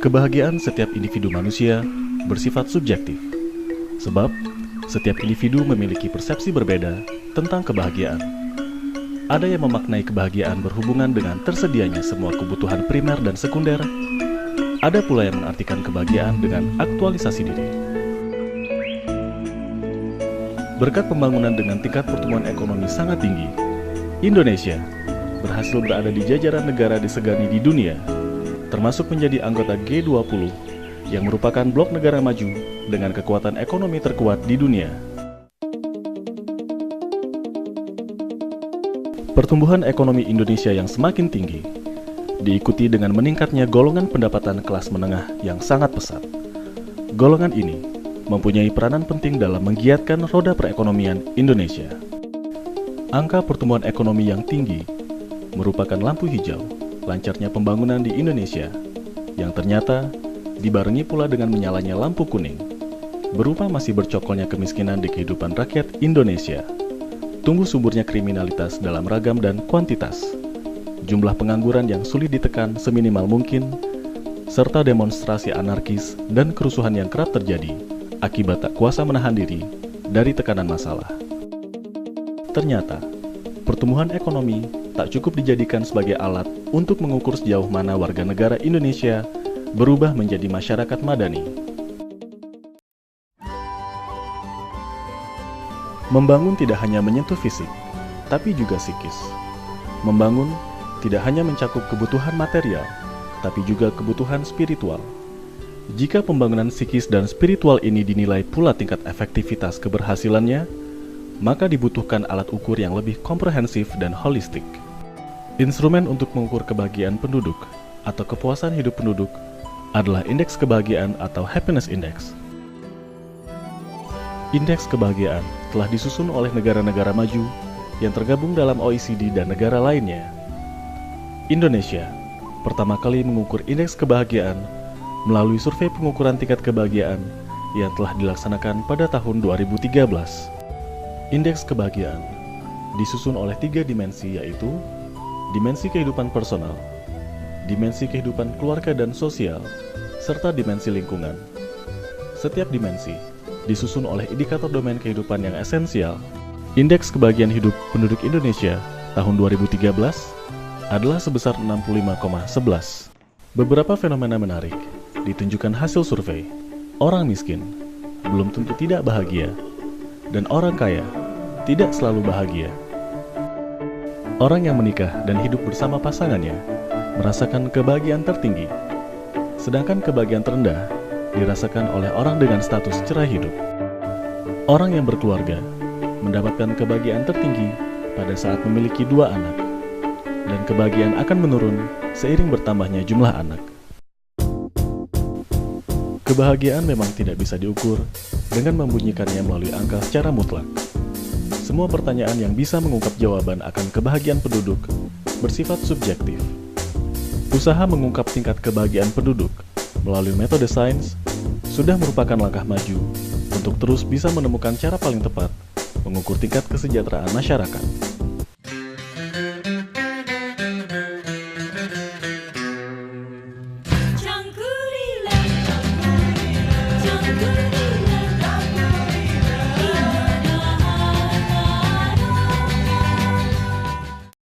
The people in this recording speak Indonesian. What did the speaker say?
Kebahagiaan setiap individu manusia bersifat subjektif, sebab setiap individu memiliki persepsi berbeda tentang kebahagiaan. Ada yang memaknai kebahagiaan berhubungan dengan tersedianya semua kebutuhan primer dan sekunder. Ada pula yang mengartikan kebahagiaan dengan aktualisasi diri. Berkat pembangunan dengan tingkat pertumbuhan ekonomi sangat tinggi, Indonesia berhasil berada di jajaran negara disegani di dunia, termasuk menjadi anggota G20 yang merupakan blok negara maju dengan kekuatan ekonomi terkuat di dunia. Pertumbuhan ekonomi Indonesia yang semakin tinggi diikuti dengan meningkatnya golongan pendapatan kelas menengah yang sangat pesat. Golongan ini mempunyai peranan penting dalam menggiatkan roda perekonomian Indonesia. Angka pertumbuhan ekonomi yang tinggi merupakan lampu hijau lancarnya pembangunan di Indonesia, yang ternyata dibarengi pula dengan menyalanya lampu kuning, berupa masih bercokolnya kemiskinan di kehidupan rakyat Indonesia, tumbuh suburnya kriminalitas dalam ragam dan kuantitas, jumlah pengangguran yang sulit ditekan seminimal mungkin, serta demonstrasi anarkis dan kerusuhan yang kerap terjadi akibat tak kuasa menahan diri dari tekanan masalah. Ternyata, pertumbuhan ekonomi tak cukup dijadikan sebagai alat untuk mengukur sejauh mana warga negara Indonesia berubah menjadi masyarakat madani. Membangun tidak hanya menyentuh fisik, tapi juga psikis. Membangun tidak hanya mencakup kebutuhan material, tapi juga kebutuhan spiritual. Jika pembangunan psikis dan spiritual ini dinilai pula tingkat efektivitas keberhasilannya, maka dibutuhkan alat ukur yang lebih komprehensif dan holistik. Instrumen untuk mengukur kebahagiaan penduduk atau kepuasan hidup penduduk adalah Indeks Kebahagiaan atau Happiness Index. Indeks kebahagiaan telah disusun oleh negara-negara maju yang tergabung dalam OECD dan negara lainnya. Indonesia pertama kali mengukur indeks kebahagiaan melalui survei pengukuran tingkat kebahagiaan yang telah dilaksanakan pada tahun 2013. Indeks kebahagiaan disusun oleh 3 dimensi, yaitu dimensi kehidupan personal, dimensi kehidupan keluarga dan sosial, serta dimensi lingkungan. Setiap dimensi disusun oleh indikator domain kehidupan yang esensial. Indeks kebahagiaan hidup penduduk Indonesia tahun 2013 adalah sebesar 65,11. Beberapa fenomena menarik ditunjukkan hasil survei. Orang miskin belum tentu tidak bahagia, dan orang kaya tidak selalu bahagia. Orang yang menikah dan hidup bersama pasangannya merasakan kebahagiaan tertinggi, sedangkan kebahagiaan terendah dirasakan oleh orang dengan status cerai hidup. Orang yang berkeluarga mendapatkan kebahagiaan tertinggi pada saat memiliki 2 anak, dan kebahagiaan akan menurun seiring bertambahnya jumlah anak. Kebahagiaan memang tidak bisa diukur dengan membunyikannya melalui angka secara mutlak. Semua pertanyaan yang bisa mengungkap jawaban akan kebahagiaan penduduk bersifat subjektif. Usaha mengungkap tingkat kebahagiaan penduduk melalui metode sains sudah merupakan langkah maju untuk terus bisa menemukan cara paling tepat mengukur tingkat kesejahteraan masyarakat.